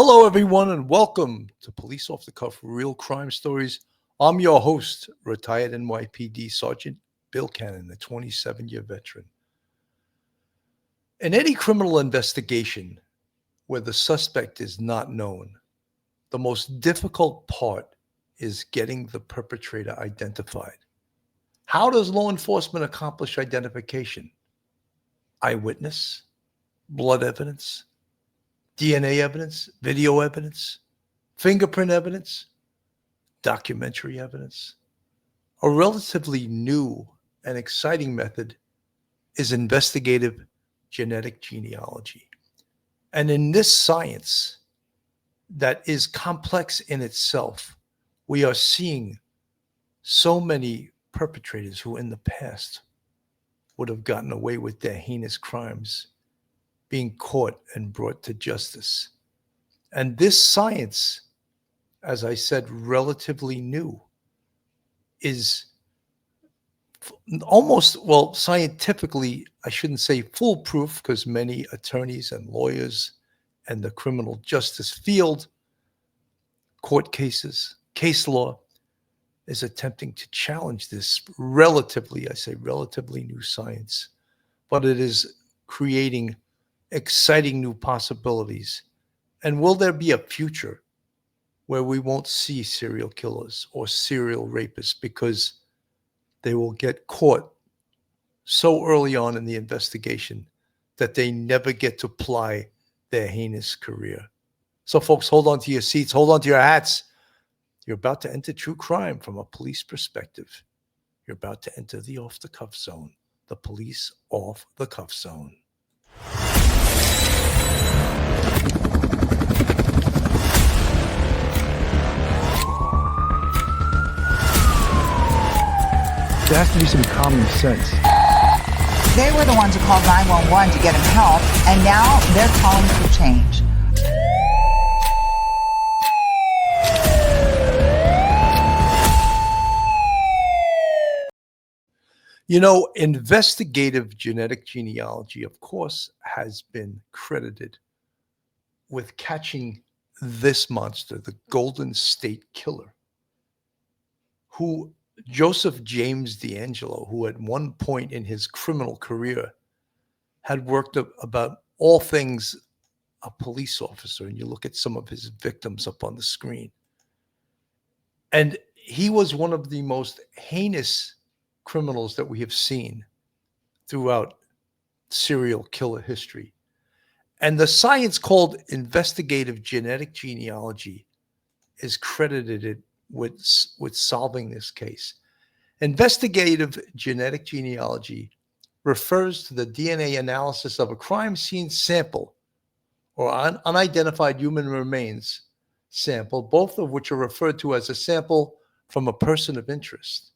Hello, everyone, and welcome to Police Off the Cuff Real Crime Stories. I'm your host, retired NYPD Sergeant Bill Cannon, a 27-year veteran. In any criminal investigation where the suspect is not known, the most difficult part is getting the perpetrator identified. How does law enforcement accomplish identification? Eyewitness, blood evidence, DNA evidence, video evidence, fingerprint evidence, documentary evidence. A relatively new and exciting method is investigative genetic genealogy. And in this science that is complex in itself, we are seeing so many perpetrators who in the past would have gotten away with their heinous crimes being caught and brought to justice. And this science, as I said, relatively new, is almost, well, scientifically, I shouldn't say foolproof, because many attorneys and lawyers and the criminal justice field, court cases, case law, is attempting to challenge this relatively, I say relatively new science, but it is creating exciting new possibilities. And will there be a future where we won't see serial killers or serial rapists because they will get caught so early on in the investigation that they never get to ply their heinous career? So, folks, hold on to your seats, hold on to your hats. You're about to enter true crime from a police perspective. You're about to enter the off-the-cuff zone, the police off-the-cuff zone. There has to be some common sense. They were the ones who called 911 to get him help, and now they're calling for change. You know, investigative genetic genealogy, of course, has been credited with catching this monster, the Golden State Killer, who Joseph James D'Angelo, who at one point in his criminal career had worked about all things a police officer, and you look at some of his victims up on the screen. And he was one of the most heinous criminals that we have seen throughout serial killer history. And the science called investigative genetic genealogy is credited with solving this case. Investigative genetic genealogy refers to the DNA analysis of a crime scene sample or unidentified human remains sample, both of which are referred to as a sample from a person of interest,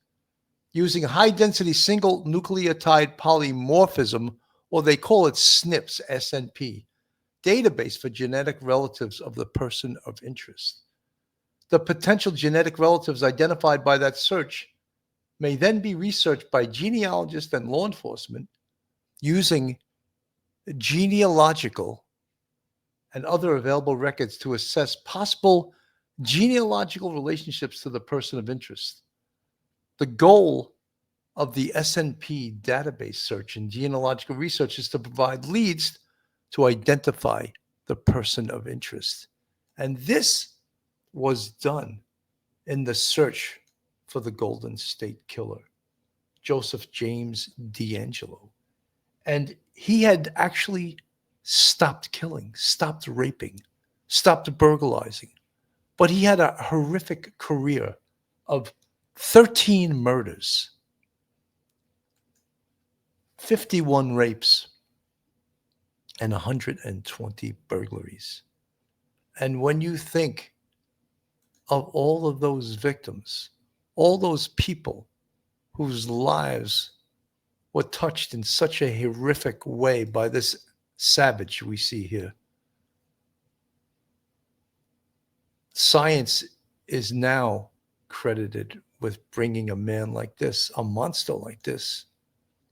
using high-density single nucleotide polymorphism, or they call it SNPs, SNP, database for genetic relatives of the person of interest. The potential genetic relatives identified by that search may then be researched by genealogists and law enforcement using genealogical and other available records to assess possible genealogical relationships to the person of interest. The goal of the SNP database search and genealogical research is to provide leads to identify the person of interest. And this was done in the search for the Golden State Killer, Joseph James D'Angelo. And he had actually stopped killing, stopped raping, stopped burglarizing. But he had a horrific career of 13 murders, 51 rapes, and 120 burglaries. And when you think of all of those victims, all those people whose lives were touched in such a horrific way by this savage we see here, science is now credited with bringing a man like this, a monster like this,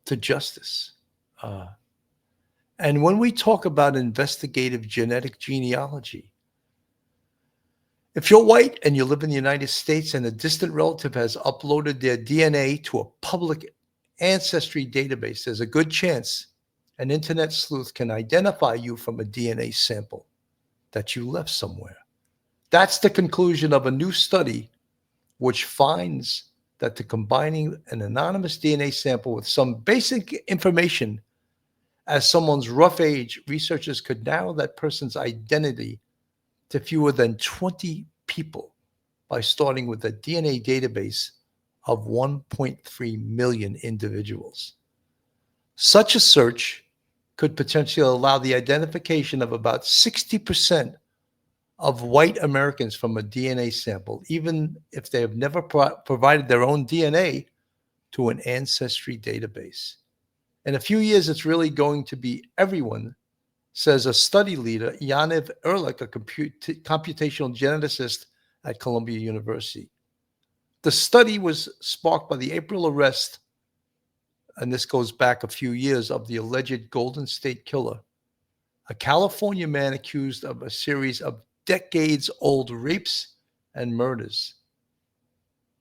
to justice. And when we talk about investigative genetic genealogy, If you're white and you live in the United States and a distant relative has uploaded their DNA to a public ancestry database, there's a good chance an internet sleuth can identify you from a DNA sample that you left somewhere. That's the conclusion of a new study which finds that the combining an anonymous DNA sample with some basic information as someone's rough age, researchers could narrow that person's identity to fewer than 20 people by starting with a DNA database of 1.3 million individuals. Such a search could potentially allow the identification of about 60% of white Americans from a DNA sample, even if they have never provided their own DNA to an ancestry database. In a few years, it's really going to be everyone, says a study leader, Yaniv Ehrlich, a computational geneticist at Columbia University. The study was sparked by the April arrest, and this goes back a few years, of the alleged Golden State Killer, a California man accused of a series of decades-old rapes and murders.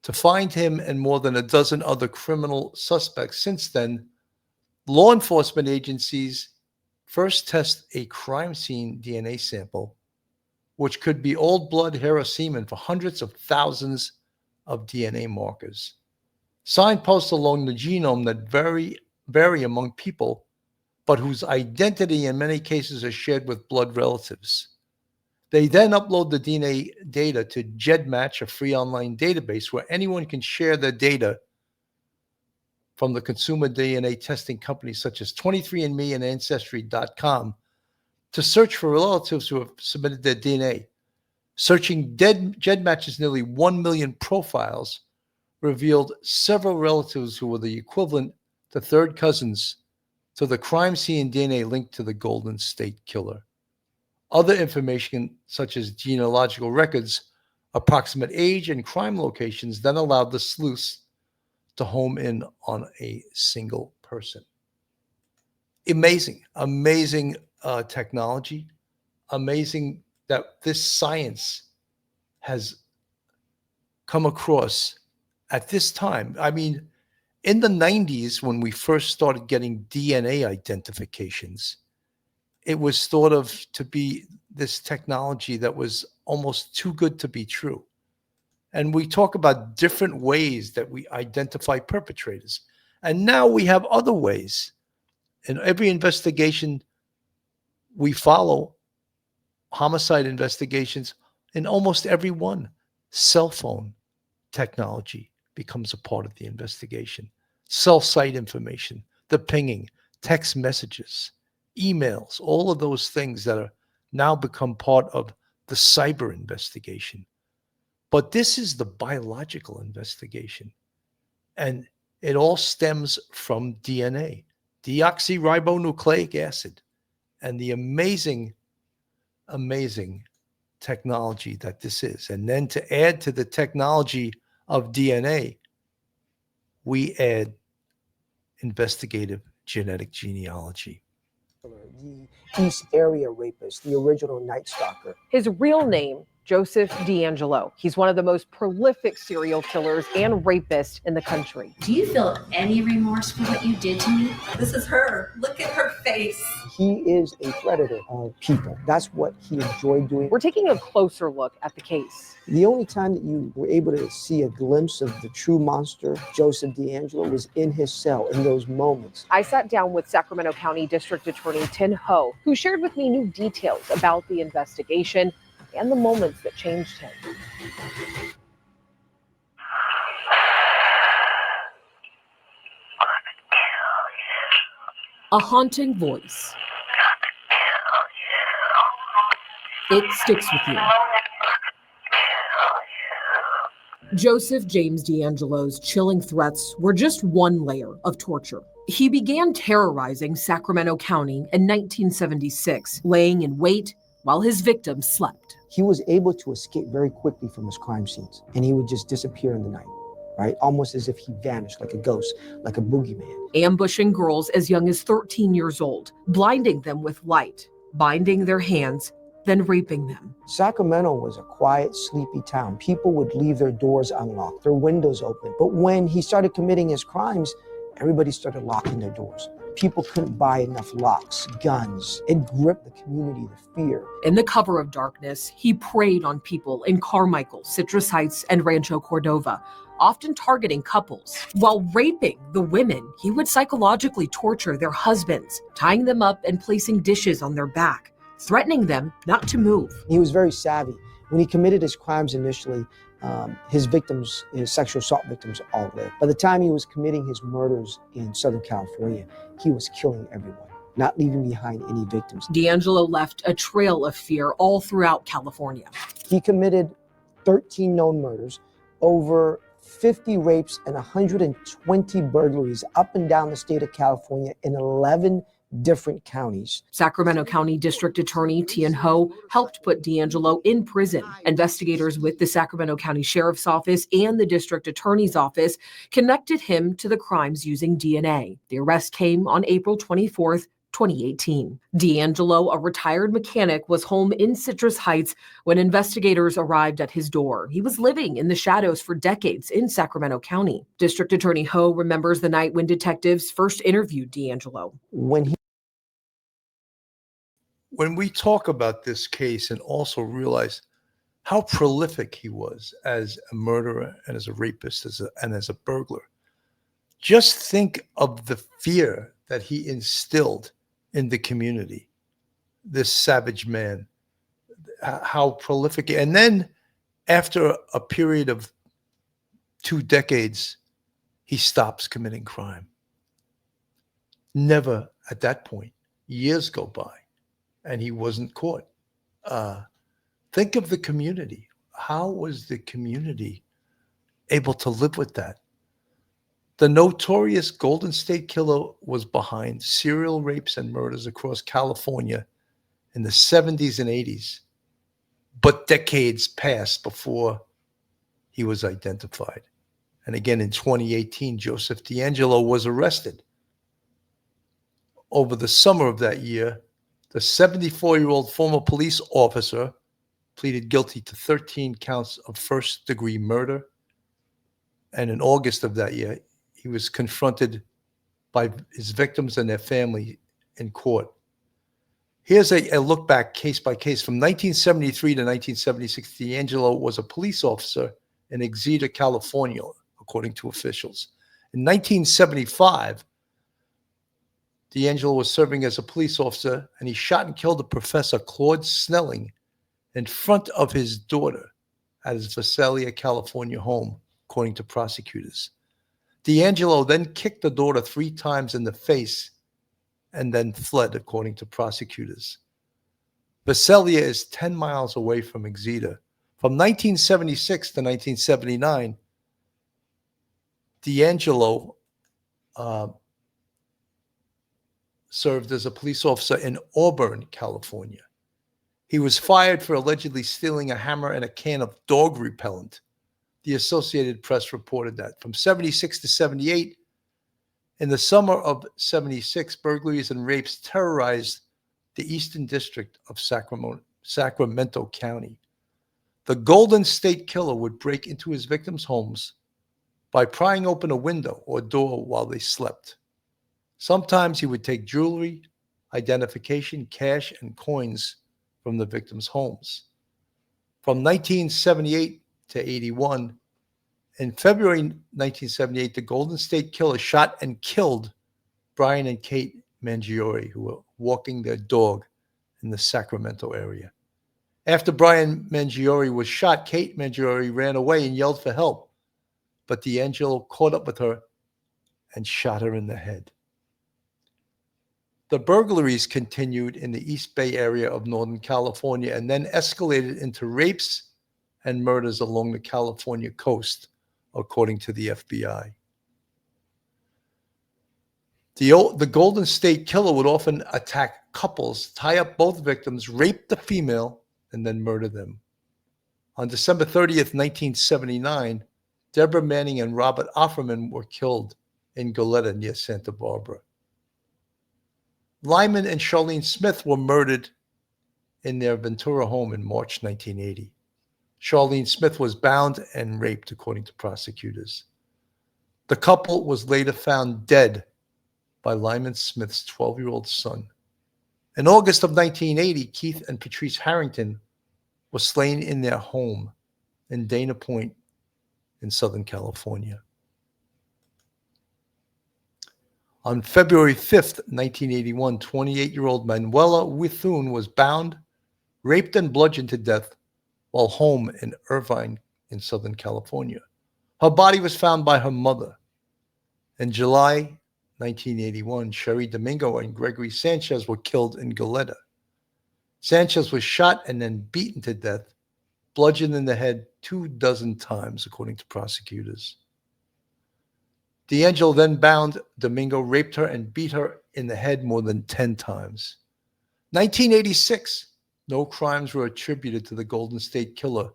To find him and more than a dozen other criminal suspects since then, law enforcement agencies first test a crime scene DNA sample, which could be old blood, hair, or semen, for hundreds of thousands of DNA markers. Signposts along the genome that vary among people, but whose identity in many cases are shared with blood relatives. They then upload the DNA data to GEDmatch, a free online database where anyone can share their data from the consumer DNA testing companies such as 23andMe and Ancestry.com to search for relatives who have submitted their DNA. Searching GEDmatch's nearly 1 million profiles revealed several relatives who were the equivalent to third cousins to the crime scene DNA linked to the Golden State Killer. Other information, such as genealogical records, approximate age, and crime locations, then allowed the sleuths to home in on a single person. Amazing technology. Amazing that this science has come across at this time. I mean, in the 90s, when we first started getting DNA identifications, it was thought of to be this technology that was almost too good to be true. And we talk about different ways that we identify perpetrators. And now we have other ways. In every investigation we follow, homicide investigations, in almost every one, cell phone technology becomes a part of the investigation. Cell site information, the pinging, text messages, emails, all of those things that are now become part of the cyber investigation. But this is the biological investigation. And it all stems from DNA, deoxyribonucleic acid, and the amazing technology that this is. And then to add to the technology of DNA, we add investigative genetic genealogy. The East Area Rapist, the original Night Stalker. His real name, Joseph DeAngelo. He's one of the most prolific serial killers and rapists in the country. Do you feel any remorse for what you did to me? This is her. Look at her face. He is a predator of people. That's what he enjoyed doing. We're taking a closer look at the case. The only time that you were able to see a glimpse of the true monster, Joseph DeAngelo, was in his cell in those moments. I sat down with Sacramento County District Attorney Tin Ho, who shared with me new details about the investigation and the moments that changed him. A haunting voice. It sticks with you. Joseph James DeAngelo's chilling threats were just one layer of torture. He began terrorizing Sacramento County in 1976, laying in wait while his victims slept. He was able to escape very quickly from his crime scenes, and he would just disappear in the night, right? Almost as if he vanished, like a ghost, like a boogeyman. Ambushing girls as young as 13 years old, blinding them with light, binding their hands then raping them. Sacramento was a quiet, sleepy town. People would leave their doors unlocked, their windows open. But when he started committing his crimes, everybody started locking their doors. People couldn't buy enough locks, guns. It gripped the community, the fear. In the cover of darkness, he preyed on people in Carmichael, Citrus Heights, and Rancho Cordova, often targeting couples. While raping the women, he would psychologically torture their husbands, tying them up and placing dishes on their back, threatening them not to move. He was very savvy. When he committed his crimes initially, his victims, his sexual assault victims, all lived. By the time he was committing his murders in Southern California, he was killing everyone, not leaving behind any victims. DeAngelo left a trail of fear all throughout California. He committed 13 known murders, over 50 rapes, and 120 burglaries up and down the state of California in 11 different counties. Sacramento County District Attorney Tian Ho helped put DeAngelo in prison. Investigators with the Sacramento County Sheriff's Office and the District Attorney's Office connected him to the crimes using DNA. The arrest came on April 24th, 2018. DeAngelo, a retired mechanic, was home in Citrus Heights when investigators arrived at his door. He was living in the shadows for decades in Sacramento County. District Attorney Ho remembers the night when detectives first interviewed DeAngelo. When we talk about this case and also realize how prolific he was as a murderer and as a rapist and as a burglar, just think of the fear that he instilled in the community, this savage man, how prolific. And then after a period of 2 decades, he stops committing crime. Never at that point. Years go by and he wasn't caught. Think of the community. How was the community able to live with that? The notorious Golden State Killer was behind serial rapes and murders across California in the 70s and 80s, but decades passed before he was identified. And again, in 2018, Joseph DeAngelo was arrested. Over the summer of that year, the 74-year-old former police officer pleaded guilty to 13 counts of first-degree murder. And in August of that year, he was confronted by his victims and their family in court. Here's a look back case by case. From 1973 to 1976, DeAngelo was a police officer in Exeter, California, according to officials. In 1975, DeAngelo was serving as a police officer, and he shot and killed a Professor Claude Snelling in front of his daughter at his Visalia, California home, according to prosecutors. DeAngelo then kicked the daughter 3 times in the face and then fled, according to prosecutors. Visalia is 10 miles away from Exeter. From 1976 to 1979, DeAngelo served as a police officer in Auburn, California. He was fired for allegedly stealing a hammer and a can of dog repellent. The Associated Press reported that. From 76 to 78, in the summer of 76, burglaries and rapes terrorized the Eastern District of Sacramento County. The Golden State Killer would break into his victims' homes by prying open a window or door while they slept. Sometimes he would take jewelry, identification, cash, and coins from the victims' homes. From 1978 to 81, in February 1978, the Golden State Killer shot and killed Brian and Kate Mangiore, who were walking their dog in the Sacramento area. After Brian Mangiore was shot, Kate Mangiore ran away and yelled for help, but DeAngelo caught up with her and shot her in the head. The burglaries continued in the East Bay area of Northern California and then escalated into rapes and murders along the California coast, according to the FBI. The Golden State Killer would often attack couples, tie up both victims, rape the female, and then murder them. On December 30th, 1979, Deborah Manning and Robert Offerman were killed in Goleta near Santa Barbara. Lyman and Charlene Smith were murdered in their Ventura home in March 1980. Charlene Smith was bound and raped, according to prosecutors. The couple was later found dead by Lyman Smith's 12-year-old son. In August of 1980, Keith and Patrice Harrington were slain in their home in Dana Point in Southern California. On February 5th, 1981, 28-year-old Manuela Withun was bound, raped, and bludgeoned to death while home in Irvine in Southern California. Her body was found by her mother. In July 1981, Sherry Domingo and Gregory Sanchez were killed in Goleta. Sanchez was shot and then beaten to death, bludgeoned in the head 24 times, according to prosecutors. D'Angelo then bound Domingo, raped her, and beat her in the head more than 10 times. 1986, no crimes were attributed to the Golden State Killer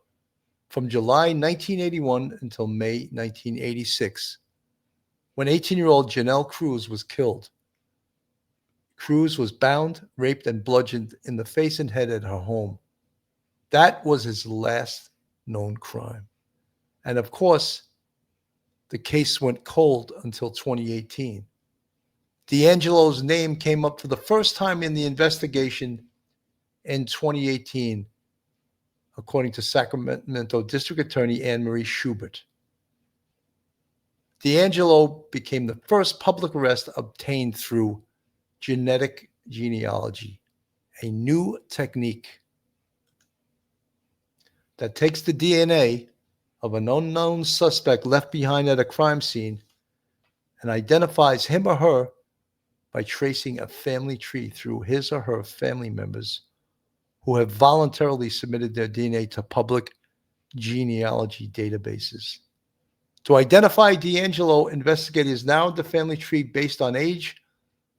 from July 1981 until May 1986, when 18-year-old Janelle Cruz was killed. Cruz was bound, raped, and bludgeoned in the face and head at her home. That was his last known crime. And of course, the case went cold until 2018. D'Angelo's name came up for the first time in the investigation in 2018, according to Sacramento District Attorney Anne Marie Schubert. D'Angelo became the first public arrest obtained through genetic genealogy, a new technique that takes the DNA of an unknown suspect left behind at a crime scene and identifies him or her by tracing a family tree through his or her family members who have voluntarily submitted their DNA to public genealogy databases. To identify D'Angelo, investigators narrowed the family tree based on age,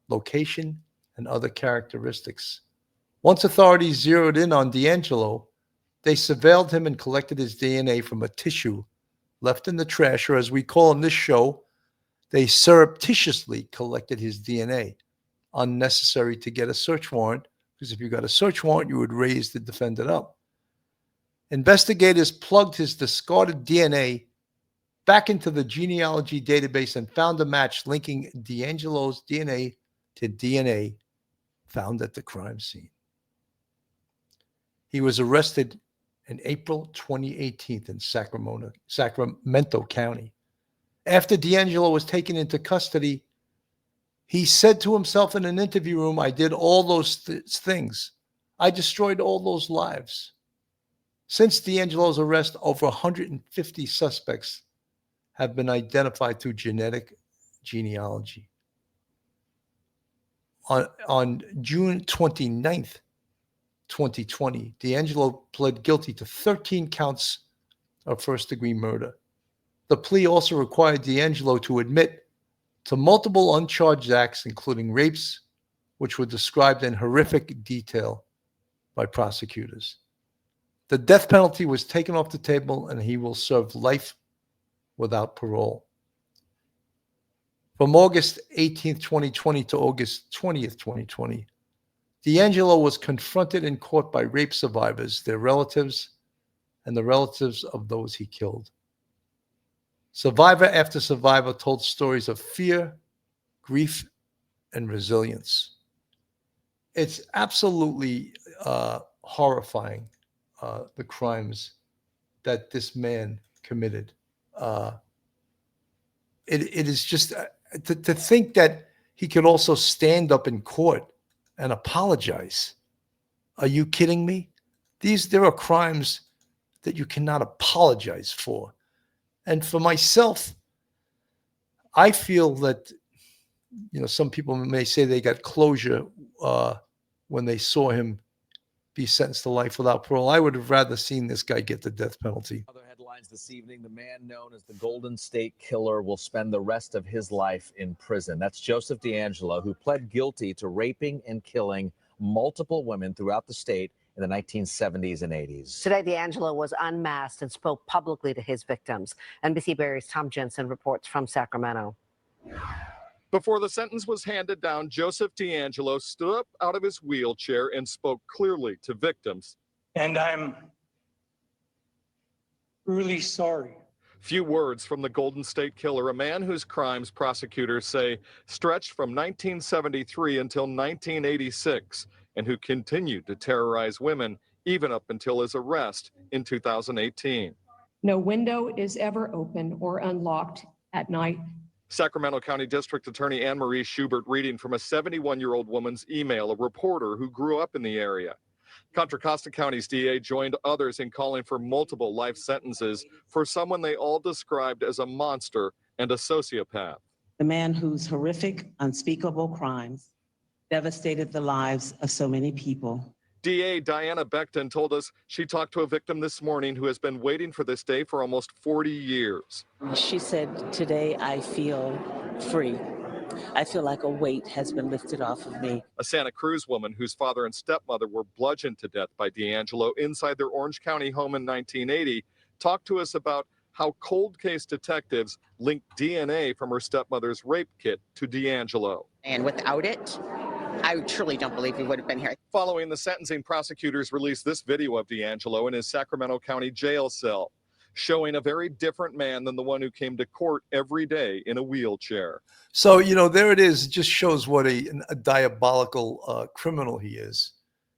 location, and other characteristics. Once authorities zeroed in on D'Angelo, they surveilled him and collected his DNA from a tissue left in the trash, or as we call in this show, they surreptitiously collected his DNA, unnecessary to get a search warrant, because if you got a search warrant, you would raise the defendant up. Investigators plugged his discarded DNA back into the genealogy database and found a match linking D'Angelo's DNA to DNA found at the crime scene. He was arrested in April 2018 in Sacramento County. After D'Angelo was taken into custody, he said to himself in an interview room, "I did all those things. I destroyed all those lives." Since D'Angelo's arrest, over 150 suspects have been identified through genetic genealogy. On June 29th, 2020, D'Angelo pled guilty to 13 counts of first-degree murder. The plea also required D'Angelo to admit to multiple uncharged acts, including rapes, which were described in horrific detail by prosecutors. The death penalty was taken off the table, and he will serve life without parole. From August 18th, 2020 to August 20th, 2020, D'Angelo was confronted in court by rape survivors, their relatives, and the relatives of those he killed. Survivor after survivor told stories of fear, grief, and resilience. It's absolutely horrifying, the crimes that this man committed. It is just to think that he could also stand up in court and apologize. Are you kidding me? There are crimes that you cannot apologize for. And for myself, I feel that, some people may say they got closure when they saw him be sentenced to life without parole. I would have rather seen this guy get the death penalty. Other headlines this evening: the man known as the Golden State Killer will spend the rest of his life in prison. That's Joseph D'Angelo, who pled guilty to raping and killing multiple women throughout the state in the 1970s and 80s. Today, D'Angelo was unmasked and spoke publicly to his victims. NBC Barry's Tom Jensen reports from Sacramento. Before the sentence was handed down, Joseph D'Angelo stood up out of his wheelchair and spoke clearly to victims. And I'm really sorry. Few words from the Golden State Killer, a man whose crimes prosecutors say stretched from 1973 until 1986, and who continued to terrorize women even up until his arrest in 2018. No window is ever open or unlocked at night. Sacramento County District Attorney Anne Marie Schubert reading from a 71-year-old woman's email, a reporter who grew up in the area. Contra Costa County's DA joined others in calling for multiple life sentences for someone they all described as a monster and a sociopath. The man whose horrific, unspeakable crimes devastated the lives of so many people. DA Diana Beckton told us she talked to a victim this morning who has been waiting for this day for almost 40 years. She said, "Today I feel free. I feel like a weight has been lifted off of me." A Santa Cruz woman whose father and stepmother were bludgeoned to death by D'Angelo inside their Orange County home in 1980 talked to us about how cold case detectives linked DNA from her stepmother's rape kit to D'Angelo. And without it, I truly don't believe he would have been here. Following the sentencing, prosecutors released this video of D'Angelo in his Sacramento County jail cell, showing a very different man than the one who came to court every day in a wheelchair. So, there it is. It just shows what a diabolical criminal he is.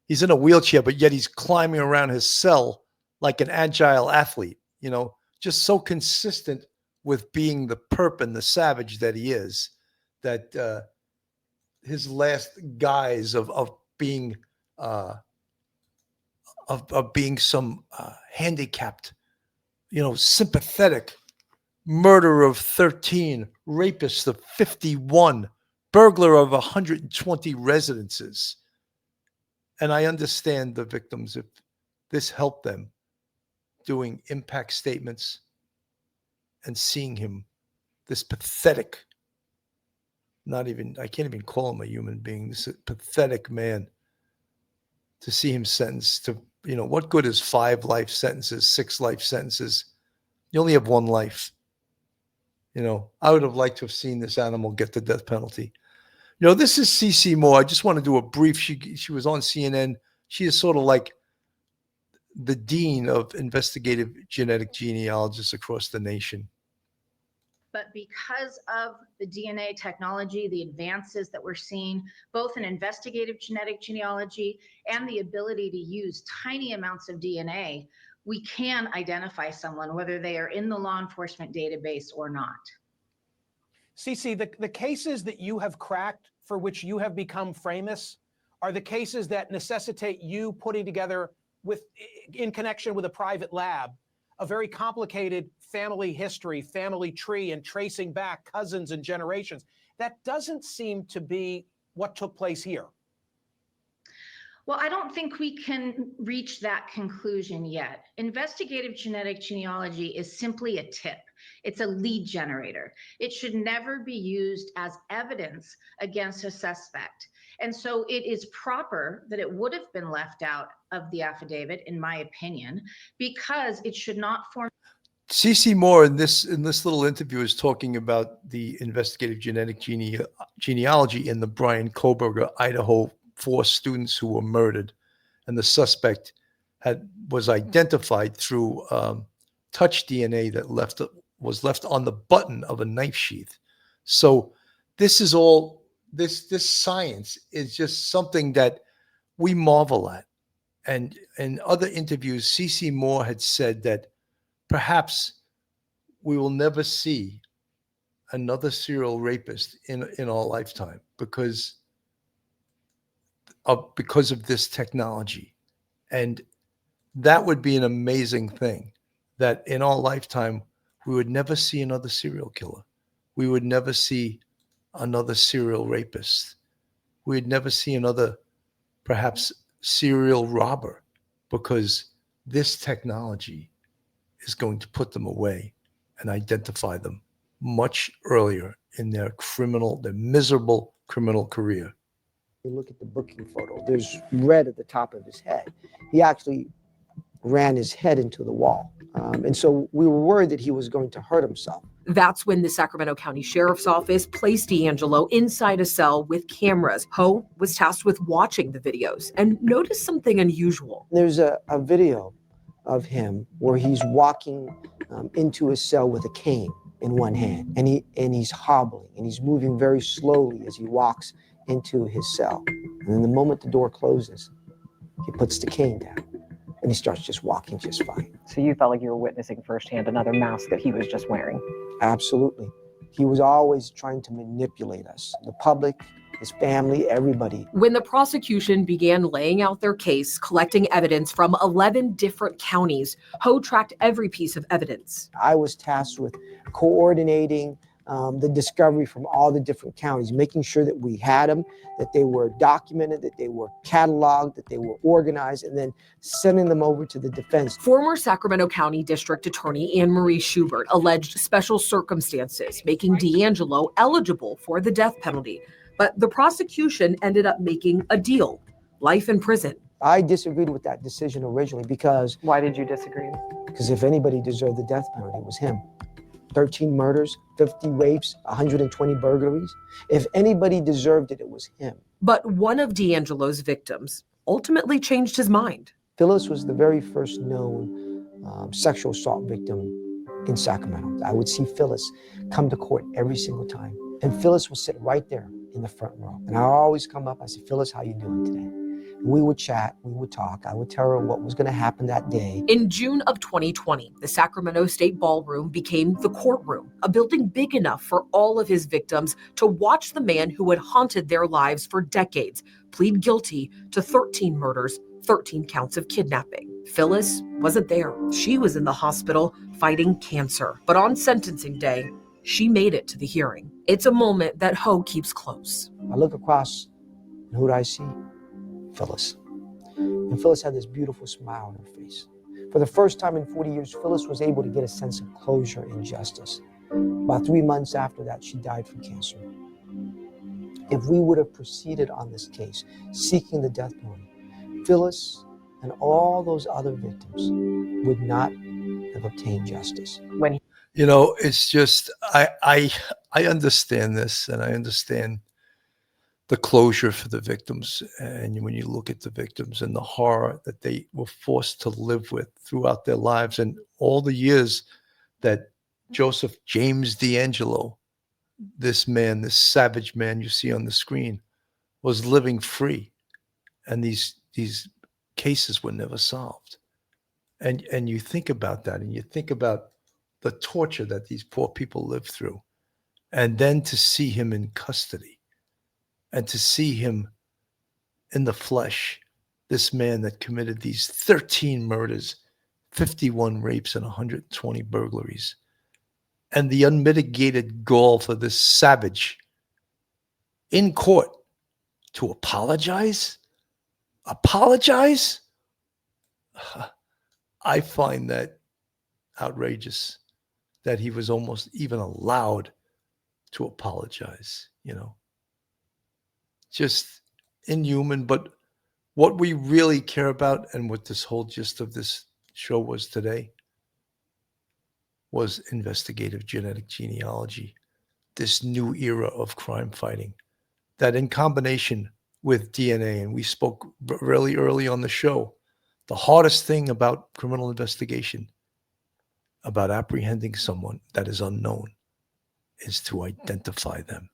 He's in a wheelchair, but yet he's climbing around his cell like an agile athlete, just so consistent with being the perp and the savage that he is, that his last guise of being being some handicapped, sympathetic murderer of 13, rapist of 51, burglar of 120 residences. And I understand the victims, if this helped them, doing impact statements and seeing him, this pathetic, I can't even call him a human being, this pathetic man, to see him sentenced to, what good is 5 life sentences, 6 life sentences? You only have 1 life. I would have liked to have seen this animal get the death penalty. This is CeCe Moore. I just want to do a brief. She was on CNN. She is sort of like the dean of investigative genetic genealogists across the nation. But because of the DNA technology, the advances that we're seeing, both in investigative genetic genealogy and the ability to use tiny amounts of DNA, we can identify someone, whether they are in the law enforcement database or not. CeCe, the cases that you have cracked, for which you have become famous, are the cases that necessitate you putting together, in connection with a private lab, a very complicated family history, family tree, and tracing back cousins and generations. That doesn't seem to be what took place here. Well, I don't think we can reach that conclusion yet. Investigative genetic genealogy is simply a tip. It's a lead generator. It should never be used as evidence against a suspect. And so it is proper that it would have been left out of the affidavit, in my opinion, because it should not form. CeCe Moore in this little interview is talking about the investigative genetic genealogy in the Brian Koberger, Idaho 4 students who were murdered, and the suspect was identified through touch DNA that was left on the button of a knife sheath. So this is all this science is just something that we marvel at. And in other interviews, CeCe Moore had said that perhaps we will never see another serial rapist in our lifetime because of this technology. And that would be an amazing thing, that in our lifetime, we would never see another serial killer. We would never see another serial rapist. We would never see another, perhaps, serial robber, because this technology is going to put them away and identify them much earlier in their miserable criminal career. You look at the booking photo, there's red at the top of his head. He actually ran his head into the wall. And so we were worried that he was going to hurt himself. That's when the Sacramento County Sheriff's Office placed D'Angelo inside a cell with cameras. Ho was tasked with watching the videos and noticed something unusual. There's a video of him where he's walking into his cell with a cane in one hand, and he's hobbling, and he's moving very slowly as he walks into his cell. And then the moment the door closes, he puts the cane down, and he starts just walking just fine. So you felt like you were witnessing firsthand another mask that he was just wearing? Absolutely. He was always trying to manipulate us, the public, his family, everybody. When the prosecution began laying out their case, collecting evidence from 11 different counties, Ho tracked every piece of evidence. I was tasked with coordinating the discovery from all the different counties, making sure that we had them, that they were documented, that they were cataloged, that they were organized, and then sending them over to the defense. Former Sacramento County District Attorney Anne Marie Schubert alleged special circumstances making D'Angelo eligible for the death penalty. But the prosecution ended up making a deal: life in prison. I disagreed with that decision originally because... Why did you disagree? Because if anybody deserved the death penalty, it was him. 13 murders, 50 rapes, 120 burglaries. If anybody deserved it, it was him. But one of D'Angelo's victims ultimately changed his mind. Phyllis was the very first known sexual assault victim in Sacramento. I would see Phyllis come to court every single time. And Phyllis would sit right there in the front row. And I always come up, I say, Phyllis, how you doing today? We would chat, we would talk. I would tell her what was going to happen that day. In June of 2020, the Sacramento State Ballroom became the courtroom, a building big enough for all of his victims to watch the man who had haunted their lives for decades plead guilty to 13 murders, 13 counts of kidnapping. Phyllis wasn't there. She was in the hospital fighting cancer. But on sentencing day, she made it to the hearing. It's a moment that Ho keeps close. I look across, and who do I see? Phyllis. And Phyllis had this beautiful smile on her face. For the first time in 40 years, Phyllis was able to get a sense of closure and justice. About 3 months after that, she died from cancer. If we would have proceeded on this case, seeking the death penalty, Phyllis and all those other victims would not have obtained justice. You know, it's just, I understand this, and I understand the closure for the victims. And when you look at the victims and the horror that they were forced to live with throughout their lives, and all the years that Joseph James D'Angelo, this man, this savage man you see on the screen, was living free. And these cases were never solved. And you think about that, and you think about the torture that these poor people lived through. And then to see him in custody, and to see him in the flesh, this man that committed these 13 murders, 51 rapes, and 120 burglaries, and the unmitigated gall for this savage in court to apologize? I find that outrageous, that he was almost even allowed to apologize, you know. Just inhuman. But what we really care about, and what this whole gist of this show was today, was investigative genetic genealogy, this new era of crime fighting, that in combination with DNA, and we spoke really early on the show, the hardest thing about criminal investigation, about apprehending someone that is unknown, is to identify them.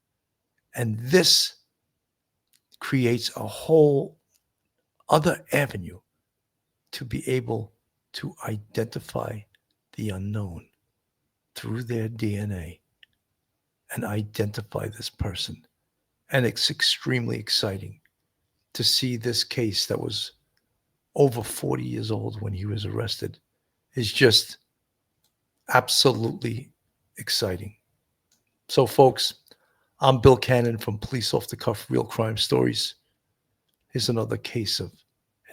And this creates a whole other avenue to be able to identify the unknown through their DNA and identify this person. And it's extremely exciting to see this case that was over 40 years old when he was arrested is just absolutely exciting. So folks, I'm Bill Cannon from Police Off the Cuff Real Crime Stories. Here's another case of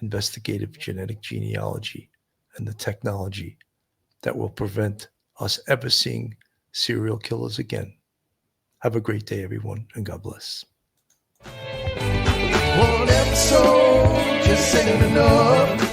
investigative genetic genealogy and the technology that will prevent us ever seeing serial killers again. Have a great day, everyone, and God bless. One episode just ain't enough.